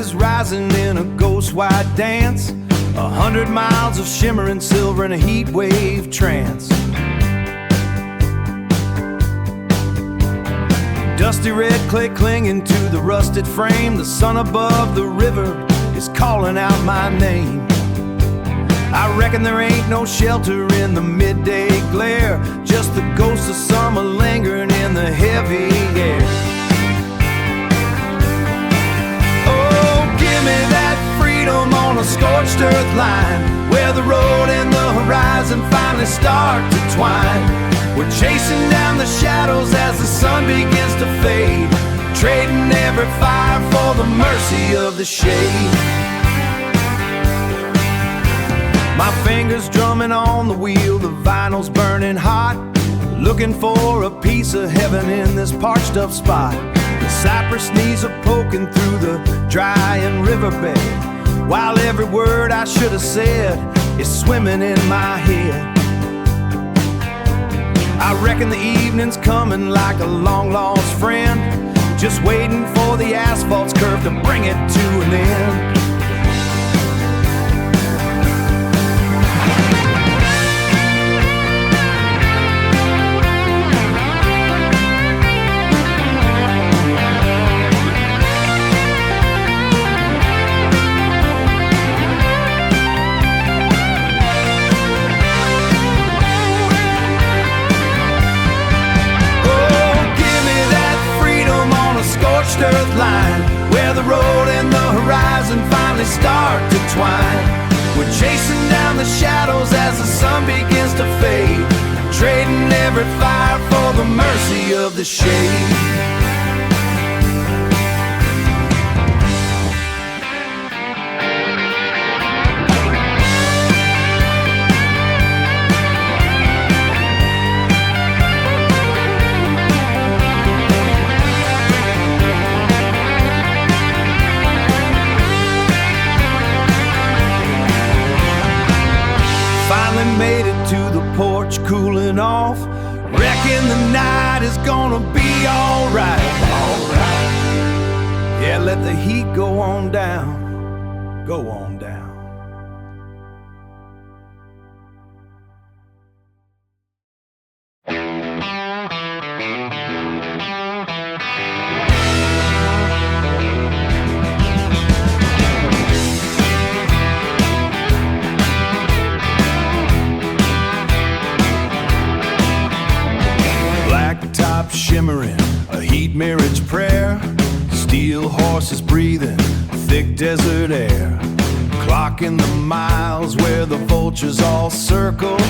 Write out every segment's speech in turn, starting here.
is rising in a ghost white dance, 100 miles of shimmering silver in a heat wave trance. Dusty red clay clinging to the rusted frame, the sun above the river is calling out my name. I reckon there ain't no shelter in the midday glare, just the ghost of summer lingering in the heavy air. Oh, give me that freedom on a scorched earth line, where the road and the horizon finally start to twine. We're chasing down the shadows as the sun begins to fade, trading every fire for the mercy of the shade. My fingers drumming on the wheel, the vinyl's burning hot, looking for a piece of heaven in this parched up spot. The cypress knees are poking through the drying riverbed, while every word I should have said is swimming in my head. I reckon the evening's coming like a long lost friend, just waiting for the asphalt's curve to bring it to an end. Earth line, where the road and the horizon finally start to twine. We're chasing down the shadows as the sun begins to fade, trading every fire for the mercy of the shade. Made it to the porch, cooling off. Reckon the night is gonna be alright. Yeah, let the heat go on down, go on down. Shimmering, a heat marriage prayer, steel horses breathing thick desert air, clocking the miles where the vultures all circle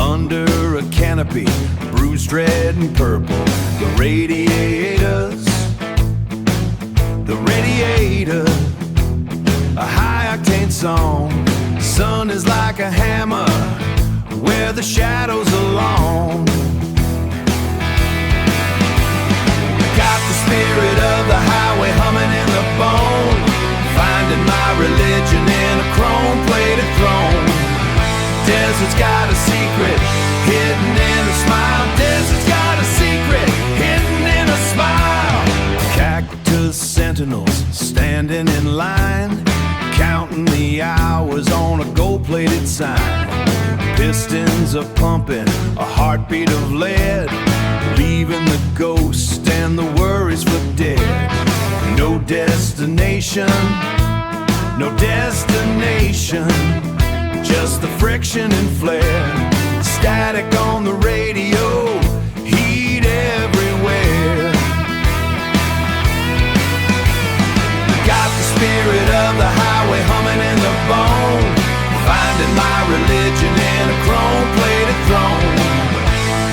under a canopy bruised red and purple. The radiators, a high octane song. Sun is like a hammer where the shadows are long. Got the spirit of the highway humming in the bone, finding my religion in a chrome-plated throne. Desert's got a secret hidden in a smile. Desert's got a secret hidden in a smile. Cactus sentinels standing in line, counting the hours on a gold-plated sign. Pistons are pumping, a heartbeat of lead, leaving the ghost and the worries for dead. No destination, no destination, just the friction and flare. Static on the radio, heat everywhere. Got the spirit of the highway humming in the bone, finding my religion in a chrome-plated throne.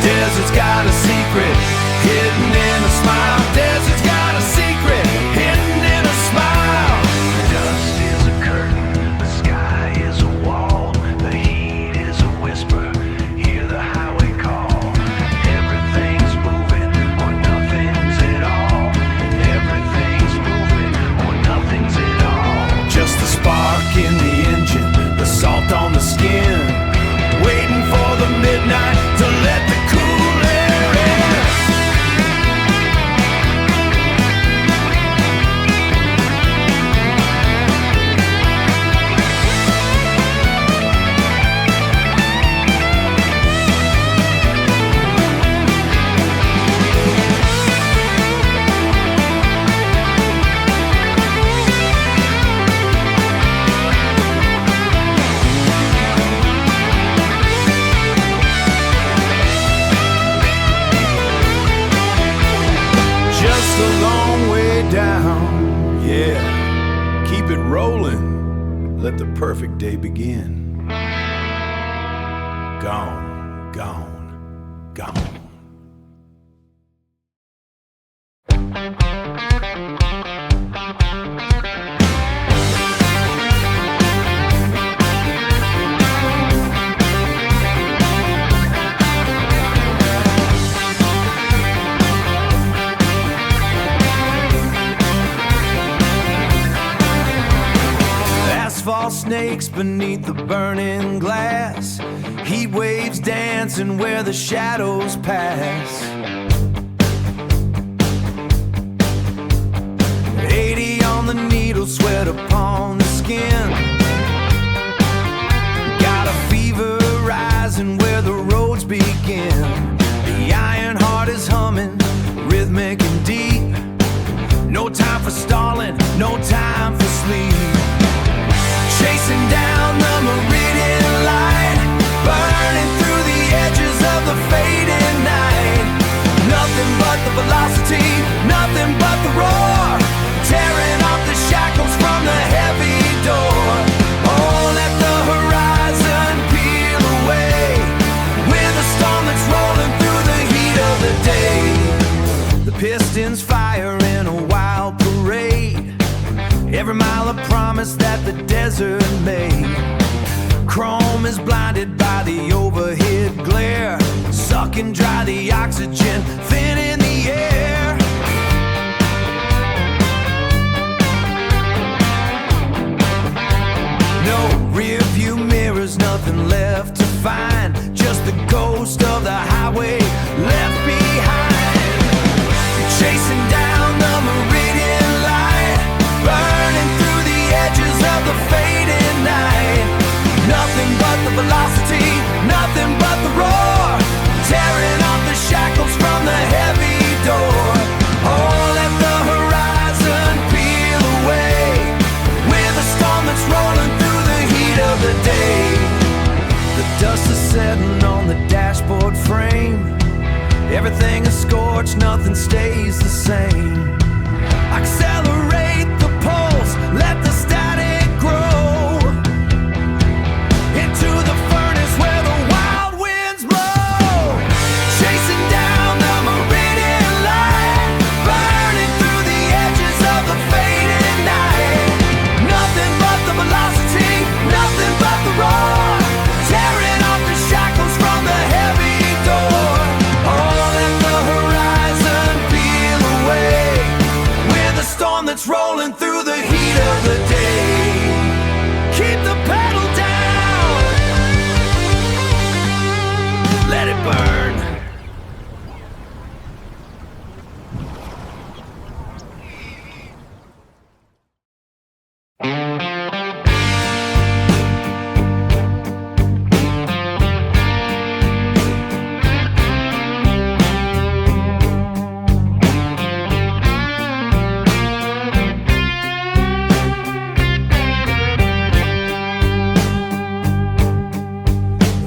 Desert's got a secret hidden in a smile. Desert's got a secret hidden in a smile. Dust is a curtain, the sky is a wall, the heat is a whisper, hear the highway call. Yeah, keep it rolling. Let the perfect day begin. Gone, gone, gone. Asphalt snakes beneath the burning glass, heat waves dancing where the shadows pass. 80 on the needle, sweat upon the skin. Got a fever rising where the roads begin. The iron heart is humming, rhythmic and deep. No time for stalling, no time for sleep. Chasing down the meridian light, burning through the edges of the fading night. Nothing but the velocity, nothing but the roar, tearing off the shackles from the heavy door. Oh, let the horizon peel away with a storm that's rolling through the heat of the day. The pistons fire in a wild parade, every mile a promise that the desert made. Chrome is blinded by the overhead glare, sucking dry the oxygen, thin in the air. No rear view mirrors, nothing left to find, just the ghost of the highway left behind. Chasing down the meridian light, burning through the edges of the fading night. Nothing but the velocity, nothing but the roar, tearing off the shackles from the heavy door. Oh, let the horizon peel away with a storm that's rolling through the heat of the day. The dust is setting on the dashboard frame, everything is scorched, nothing stays the same. Accelerate the pulse, let the static grow into the furnace where the wild winds blow. Chasing down the meridian light, burning through the edges of the fading night. Nothing but the velocity, nothing but the roar, tearing off the shackles from the heavy door. Oh, let the horizon peel away with a storm that's rolling through the heat of the day. Keep the pedal down, let it burn.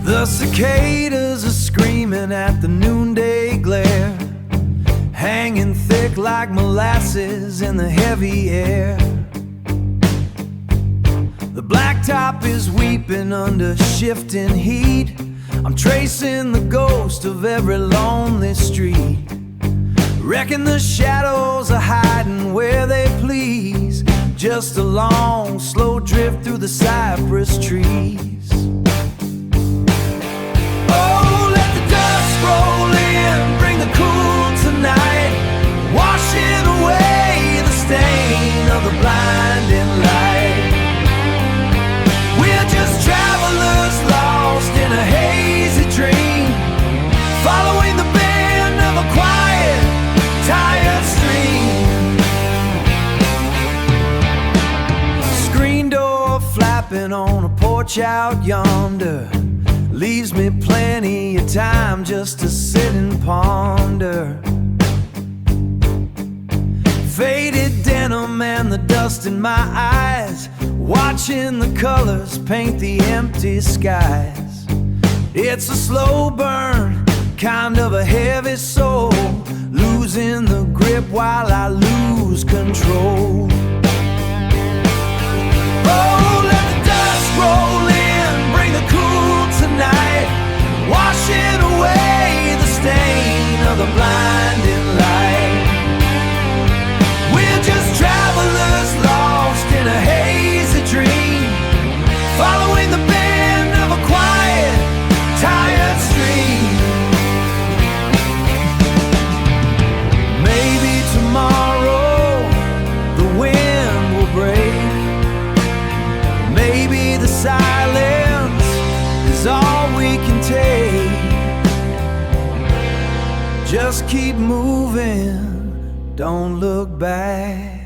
The cicadas are screaming at the noonday glare, hanging thick like molasses in the heavy air. The blacktop is weeping under shifting heat. I'm tracing the ghost of every lonely street. Reckon the shadows are hiding where they please, just a long, slow drift through the cypress trees. Oh, let the dust roll in, bring the cool tonight, washing away the stain of the blinding light. We're just travelers lost in a hazy dream, following the bend of a quiet, tired stream. Screen door flapping on a porch out yonder leaves me plenty of time just to sit and ponder. Faded denim and the dust in my eyes, watching the colors paint the empty skies. It's a slow burn, kind of a heavy soul, losing the grip while I lose control. Oh, let the dust roll in, bring the cool tonight, washing away the stain of the blinding light. We're just travelers lost in a hazy dream, following the bend of a quiet, tired stream. Maybe tomorrow the wind will break. Maybe the silence is all we can take. Just keep moving, don't look back.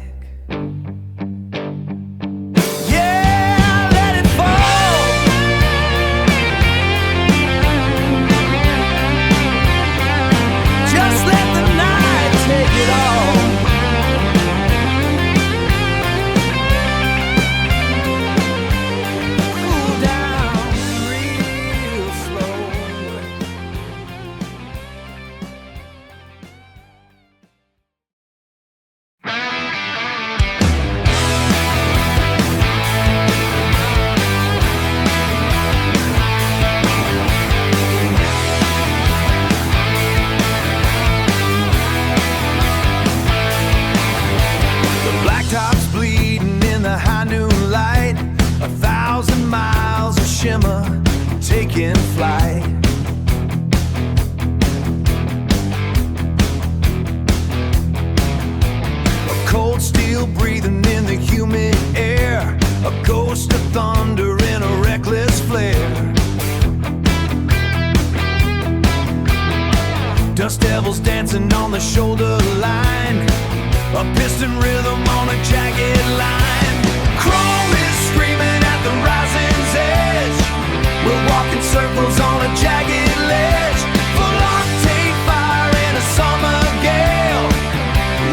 Taking flight, a cold steel breathing in the humid air, a ghost of thunder in a reckless flare. Dust devils dancing on the shoulder line, a piston rhythm on a jagged line. Chrome is screaming at the rising's edge. We're walking circles on a jagged ledge, full octane fire in a summer gale,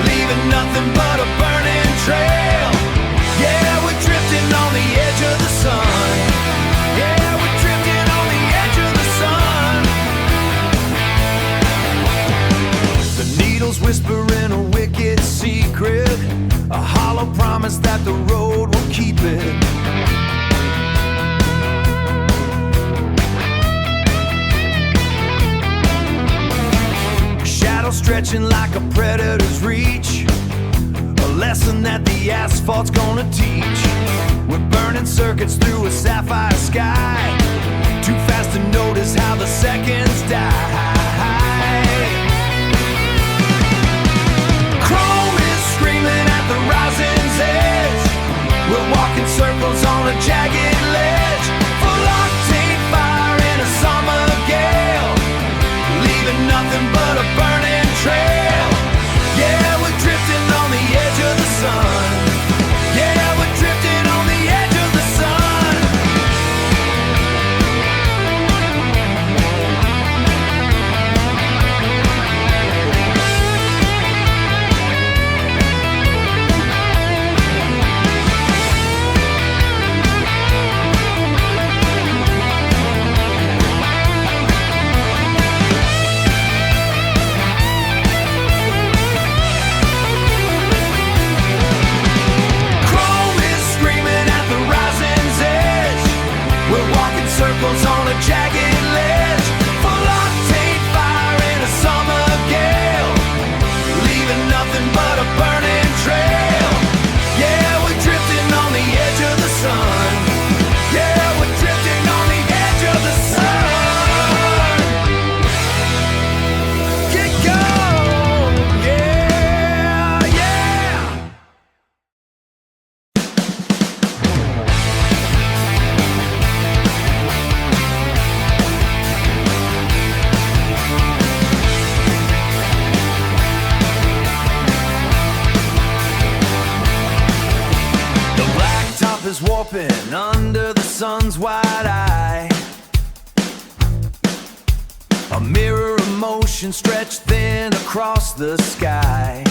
leaving nothing but a burning trail. Yeah, we're drifting on the edge of the sun. Yeah, we're drifting on the edge of the sun. The needles whispering a wicked secret, a hollow promise that the road will keep it. Stretching like a predator's reach, a lesson that the asphalt's gonna teach. We're burning circuits through a sapphire sky, too fast to notice how the seconds die. Chrome is screaming at the rising's edge. We're walking circles on a jagged ledge, full octane fire in a summer gale, leaving nothing but a burning trail. Yeah, we're drifting on the edge of the sun. Yeah, we're drifting on the edge of the sun. Circles on a jagged ledge, full octane fire in a summer gale, leaving nothing but a burning trail. Yeah, we're drifting on the edge of the sun. Yeah, we're drifting on the edge of the sun. Get going, yeah, yeah. Is warping under the sun's wide eye, a mirror of motion stretched thin across the sky.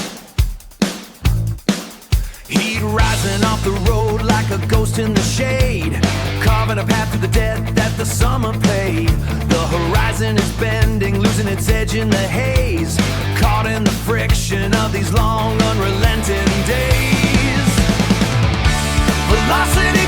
Heat rising off the road like a ghost in the shade, carving a path to the death that the summer paid. The horizon is bending, losing its edge in the haze, caught in the friction of these long unrelenting days. Velocity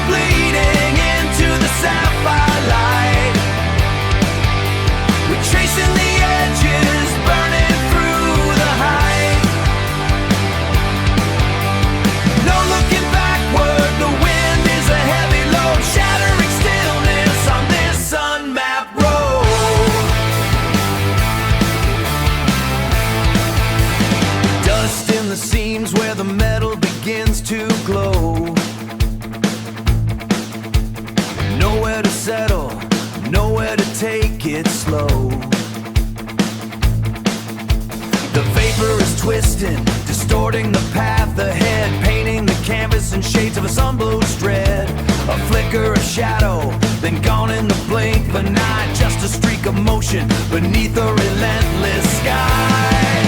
twisting, distorting the path ahead, painting the canvas in shades of a sun-bluest red. A flicker of shadow, then gone in the blink of an eye. Just a streak of motion beneath a relentless sky.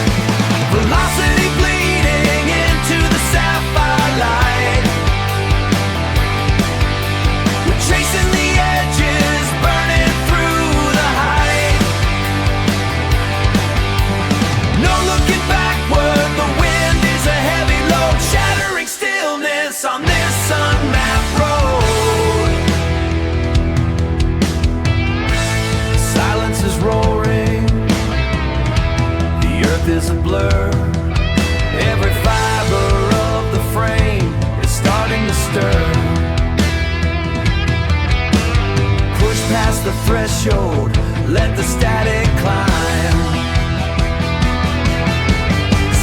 Velocity bleeding into the sapphire light. We're chasing the edges, burning through the height. No looking backward, the wind is a heavy load, shattering stillness on this unmapped road. Silence is roaring, the earth is a blur. Every fiber of the frame is starting to stir. Push past the threshold, let the static climb.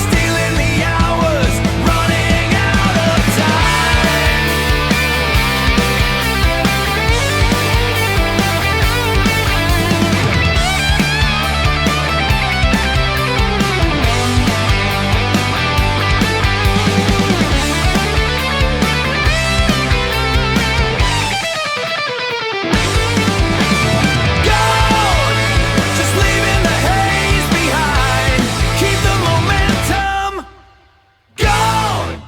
Stealing the hours, running out of time. Gone, just leaving the haze behind. Keep the momentum going.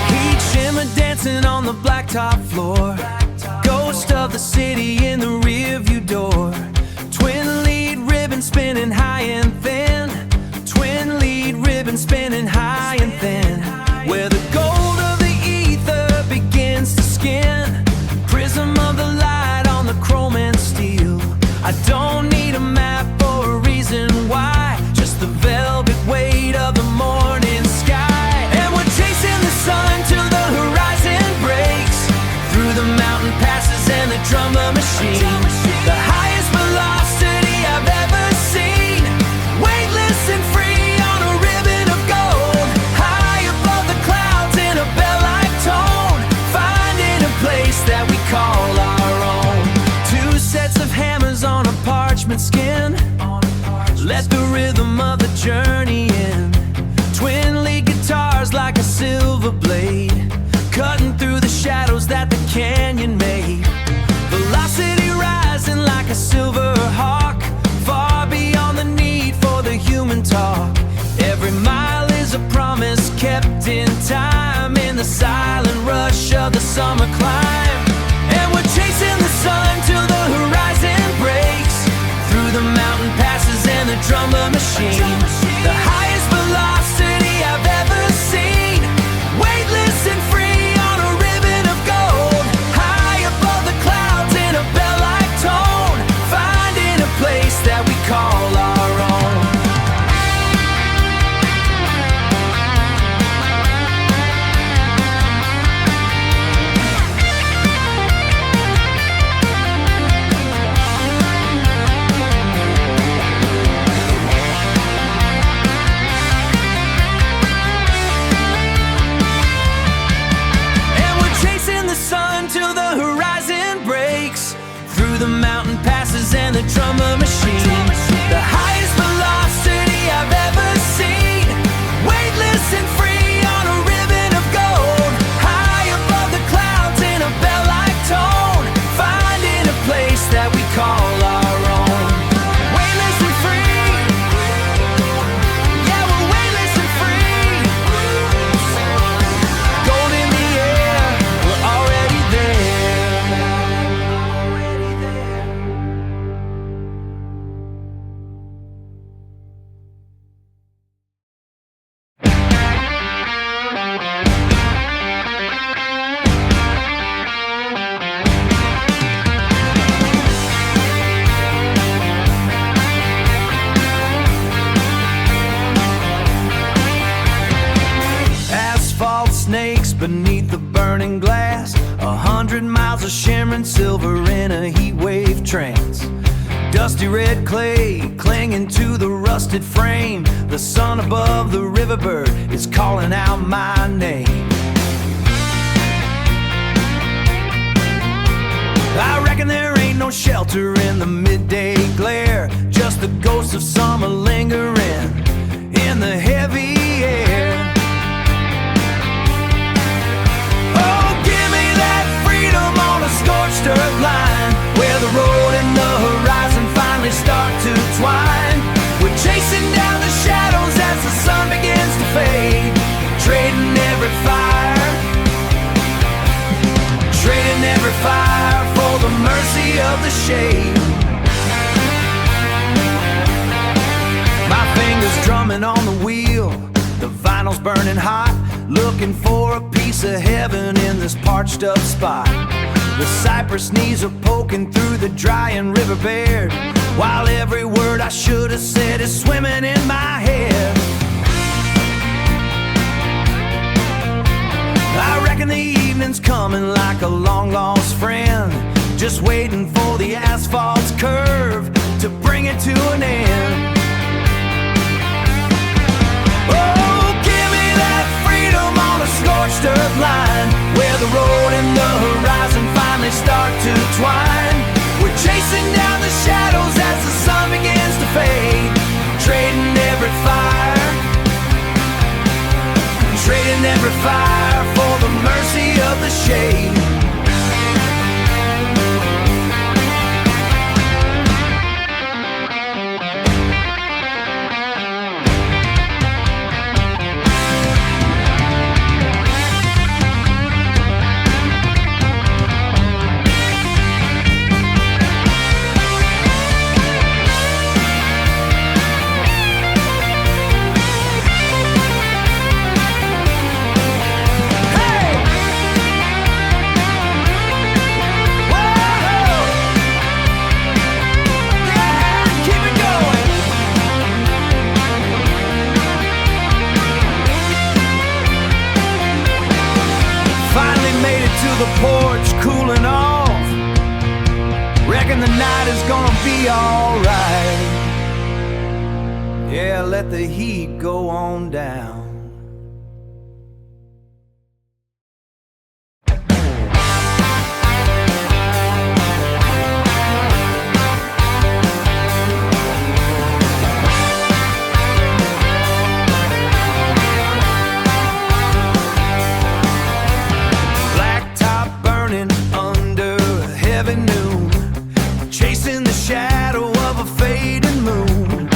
Heat shimmer dancing on the blacktop floor. Ghost of the city in the rearview door. Twin lead ribbon spinning high and thin. Twin lead ribbon spinning high and thin. Where the gold of the ether begins to skin. Prism of the light on the chrome and steel. I don't need a map or a reason why. Just the velvet weight of the morning sky. And we're chasing the sun till the horizon breaks. Through the mountain passes and the drummer machine. The highest velocity I've ever seen. Weightless and free on a ribbon of gold. High above the clouds in a bell-like tone. Finding a place that we call our own. Two sets of hammers on a parchment skin. Let the rhythm of the journey in. Twin lead guitars like a silver blade, cutting through the shadows that the canyon made. Velocity rising like a silver hawk, far beyond the need for the human talk. Every mile is a promise kept in time, in the silent rush of the summer climb. And we're chasing the sun till the horizon breaks. Through the mountain passes and the drummer machine. The highest velocity I've ever seen. Weightless and free on a ribbon of gold. High above the clouds in a bell-like tone. Finding a place that we call our own. And we're chasing the sun till the horizon breaks. Through the mountain passes and the drummer machine. The highest velocity I've ever seen. Weightless and free on a ribbon of gold. High above the clouds in a bell-like tone. Finding a place that we call our own. Weightless and free. Yeah, we're weightless and free. Gold in the air, we're already there. Asphalt snakes beneath the burning glass. 100 miles of shimmering silver in a heat wave trance. Dusty red clay clinging to the rusted frame. The sun above the riverbird is calling out my name. I reckon there ain't no shelter in the midday glare, just the ghosts of summer lingering in the heavy air. Oh, give me that freedom on a scorched earth line, where the road and the horizon finally start to twine. We're chasing down the shadows as the sun begins to fade, trading every fire, trading every fire for the mercy of the shade. My fingers drumming on the wheel, the vinyl's burning hot, looking for a piece of heaven in this parched up spot. The cypress knees are poking through the drying river bed, while every word I should have said is swimming in my head. I reckon the evening's coming like a long-lost friend, just waiting for the asphalt's curve to bring it to an end. Oh, give me that freedom on a scorched earth line, where the road and the horizon finally start to twine. We're chasing down the shadows as the sun begins to fade, trading every fire, trading every fire for the mercy of the shade. The porch cooling off, reckon the night is gonna be alright. Yeah, let the heat go on down. Shadow of a fading moon,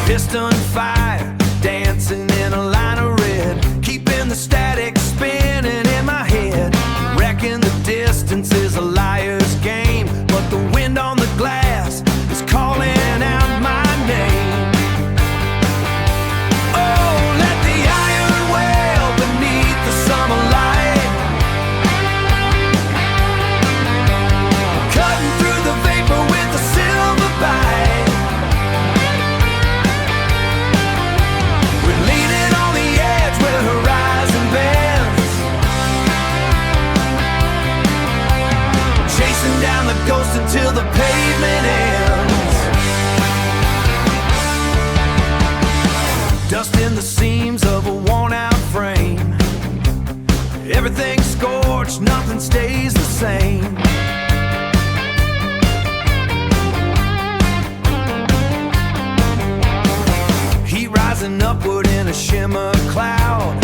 piston fire dancing in a line of red, keeping the static spinning in my head. Reckon the distance is a liar's game, but the wind on the glass is calling out my name. Oh, let the iron wail beneath the summer light, cutting through the vapor with a silver bite. We're leaning on the edge where the horizon bends, chasing down the ghost until the pavement ends. Dust in the seams of a worn-out frame, everything's scorched, nothing stays the same. Heat rising upward in a shimmer cloud,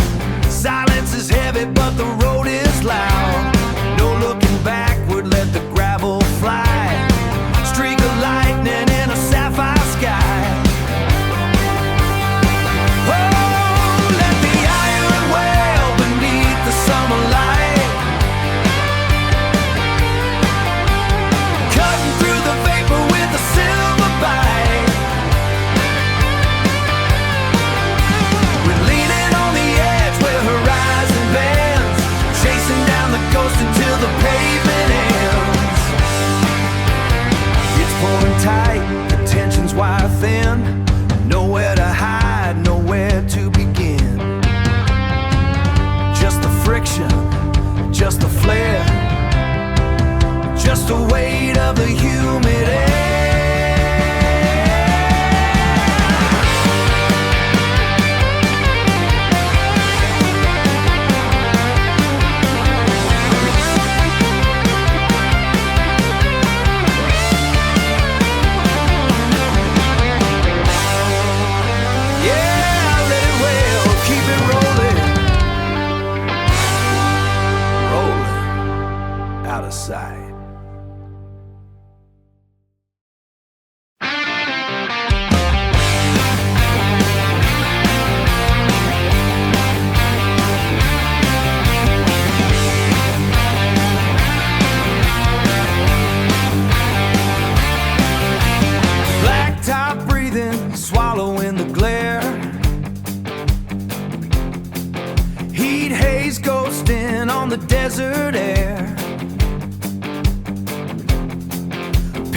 silence is heavy but the road is loud. No looking backward, let the gravel fly, streak of lightning in a sapphire sky. Oh, let the iron wail beneath the summer light, cutting through the vapor with a silver bite. We're leaning on the edge where horizon bends,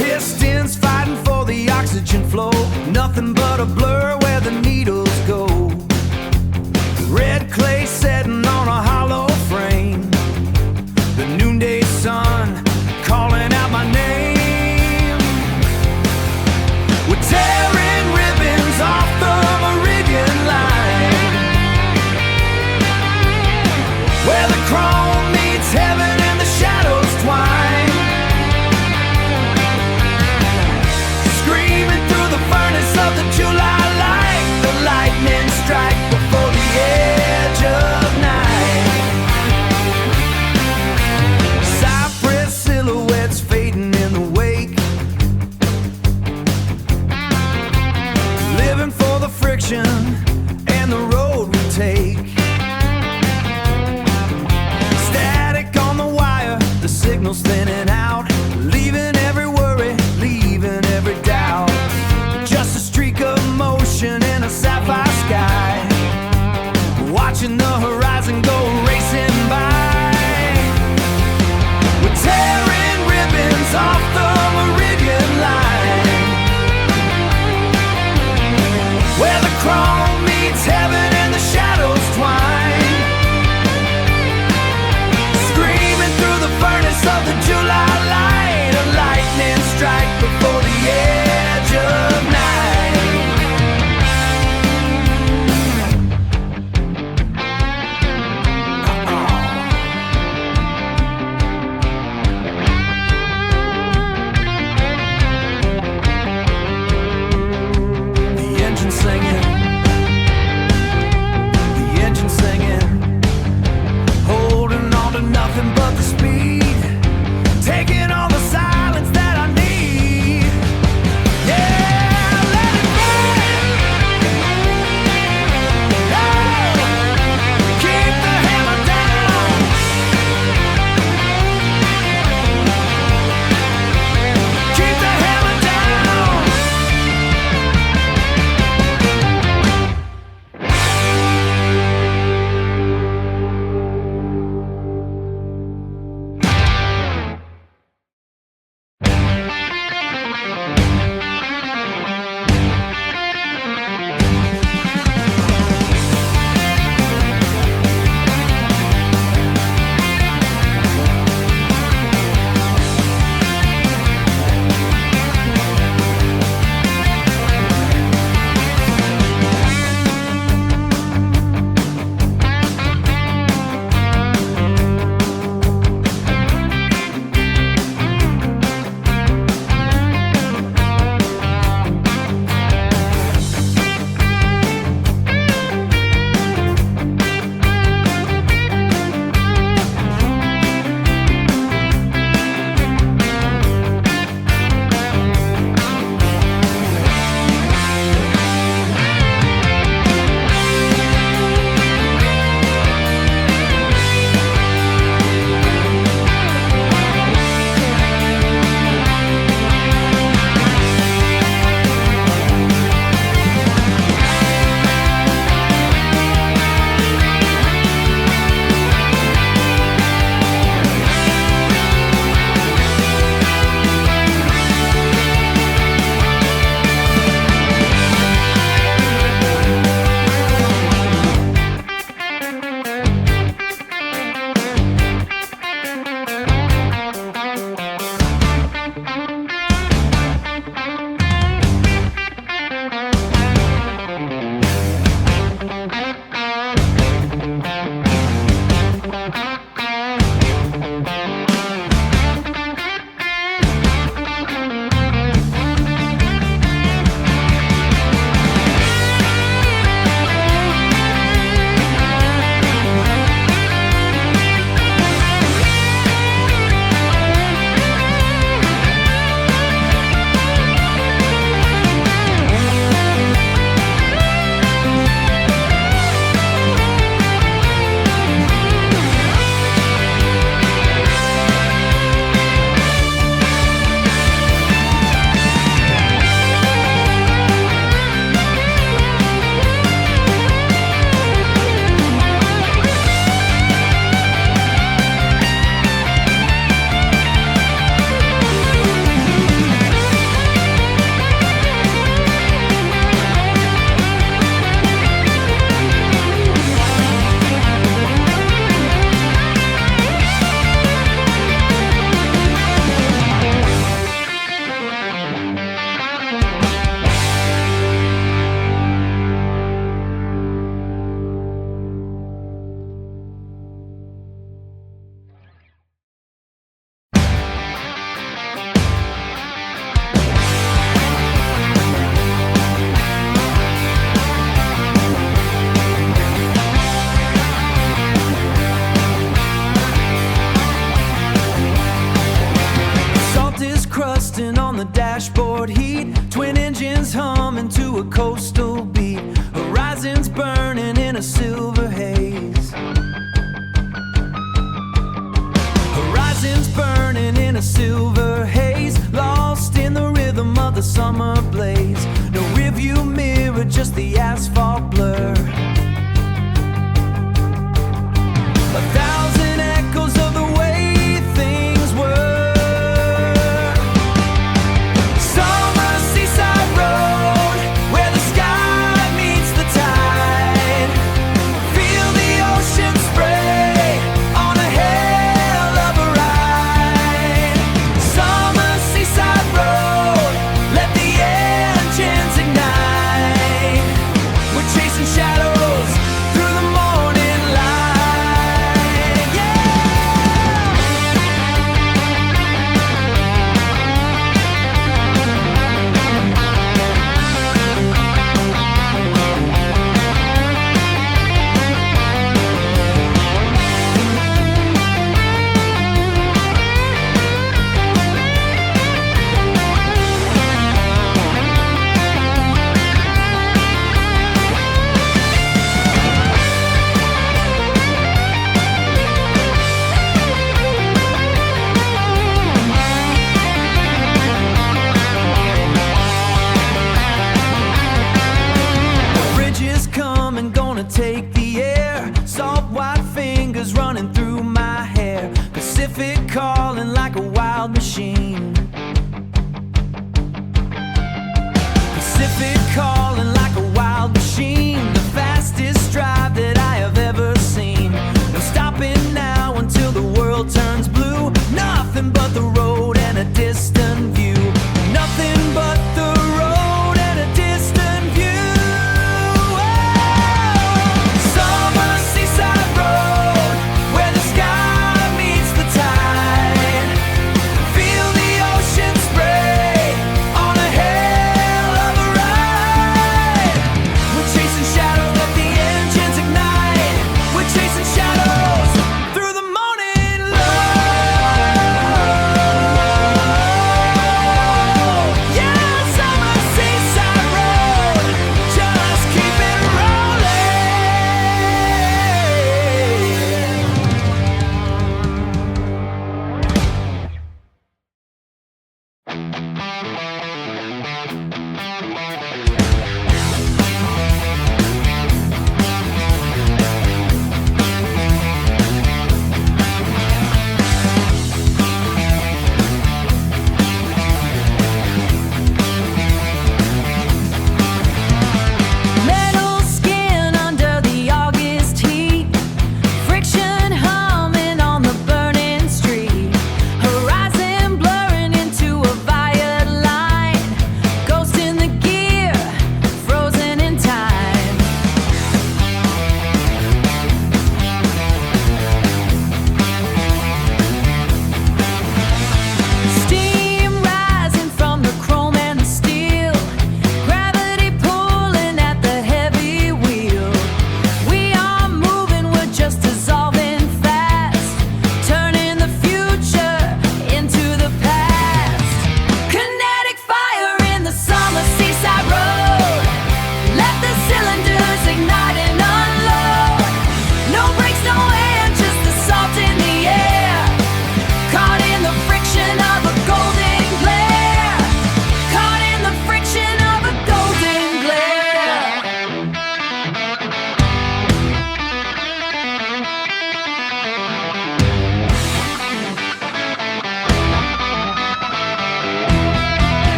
Pistons fighting for the oxygen flow. Nothing but a blur where the needles go. Red clay setting on a hollow frame. The noonday sun calling out my name. We're tearing ribbons off the meridian line, where the chrome meets heaven and the shadows twine. Screaming through the furnace of the July light. the dashboard heat, twin engines humming to a coastal beat, horizons burning in a silver haze. Horizons burning in a silver haze, lost in the rhythm of the summer blaze. No rearview mirror, just the asphalt blur. A thousand echoes of the way things were. Summer seaside road, where the sky meets the tide. Feel the ocean spray on a hell of a ride. Summer seaside road, let the air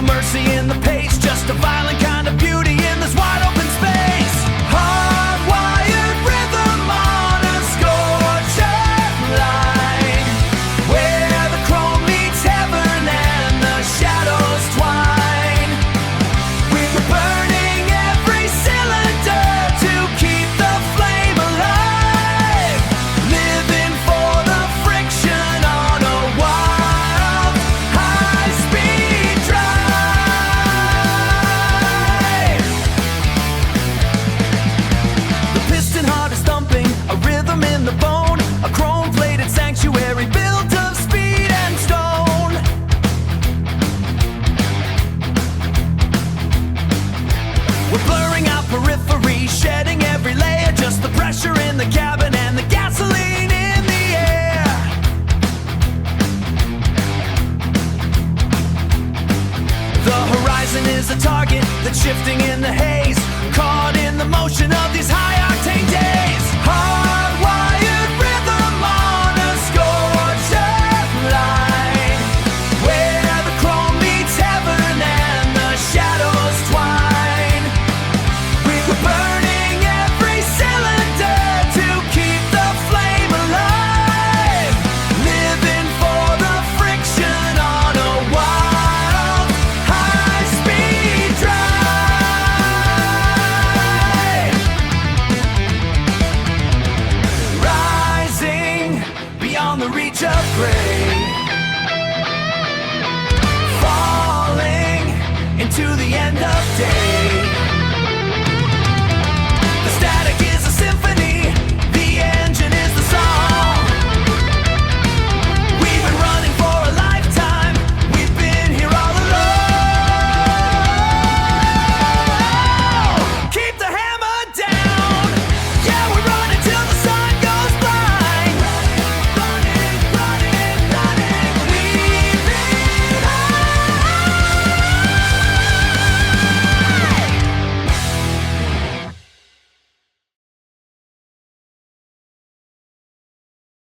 no mercy in the pace, just a violent kind of beauty in this wide open space. Hardwired rhythm on a scorched line, where the chrome meets heaven and the shadows twine. We were burning every cylinder to keep the flame alive, living for the friction on a wild high-speed drive. The piston heart is thumping, a rhythm in the bone, a chrome-plated sanctuary built of speed and stone. We're blurring out periphery, shedding every layer, just the pressure in the cabin and the gasoline in the air. The horizon is a target that's shifting in the haze, caught in the motion of these high-octane days. Hardwired rhythm on a scorched line, where the chrome meets heaven and the shadows twine. We were burning every cylinder to keep the flame alive, living for the friction on a wild high-speed drive. Rising beyond the reach of gray, falling into the end of day.